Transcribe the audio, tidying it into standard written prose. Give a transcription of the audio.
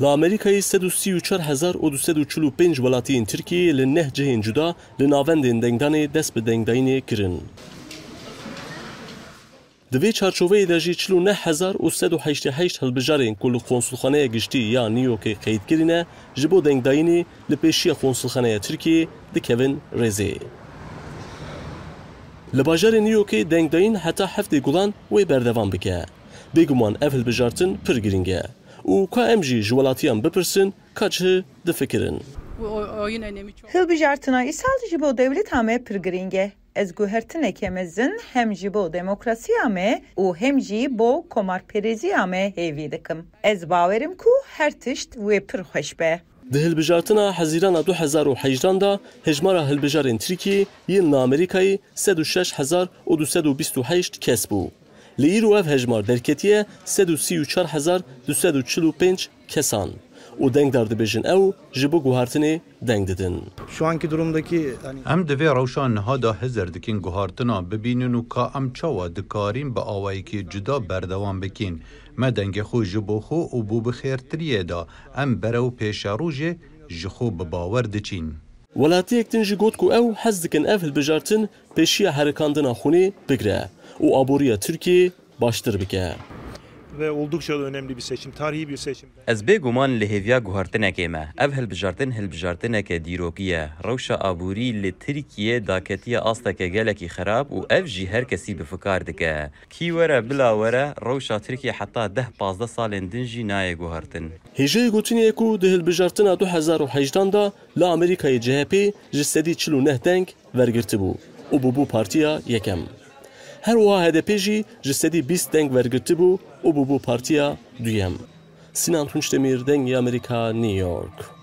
لأمریکای 134,245 ولاتین ترکیه لنه جهین جدا لناوندین دنگدان دست به دنگداینی کرن. دوی چارچوبه داجی 49,188 هلبجارین کل قنصلخانه گشتی یا نیویورک قید کرینه جبو دنگداینی لپیشی قنصلخانه ترکیه دکوین رزی. لباجار نیویورک دنگداین حتی هفته گلان و بردوام بکه. بگمان اف هلبجارتن پر گرینگه. و که امجی جوالاتیان بپرسن که چه دفکرن. هلبجارتنا ایسال جبو devlet همه پر گرینگه. از گوهرتنه که مزن هم جبو دموکراسی همه و هم جی بو کمارپریزی همه هیوی دکم. از باورم کو هر تشت و پر خوش به. ده هلبجارتنا حزیران 2018 دا هجمارا هلبجارین ترکیه یل آمریکایی 106,228 کس بو. لیرو اف هجمار درکتیه 134,245 kesan. O dengdar dibêjin ew ji bo guhartinê deng didin. Şu anki durumdaki em divê rewşa niha da hezir dikin guhartina bibînin û ka em çawa dikarin bi awayekî cuda berdewam bikin. Me dengê xwe ji bo xwe û bû bixêrtiriyê da em berew pêşerojê ji xwe bi bawer diçîn. Welatiyek din jî got ku ew hez dikin ev hilbijartin pêşiya herikandina xûnê bigire û aboriya Tirkiye baştir bike. Ve oldukça önemli bir seçim, tarihi bir seçim. Ez bêguman li hêviya guhartinekê me. Ev hilbijartineke dîrokî ye. Rewşa aborî li Tirkiye daketiya asteke gelekî xerab û ev jî her kesî bi fikar dike. Kî were bila were rewşa Tirkiye heta 10-15 salên din jî nayê guhartin. Hêjeyê gotiniye ku di hilbijartina 2018 da li Amerîkayê CHP ji sedî 49 deng wergirtibû û bû partiya yekem. Her wiha HDP jî ji sedî 20 deng wergirtibû û bû partiya duyem. Sinan Tunçdemir, Dengê Amerîka, New York.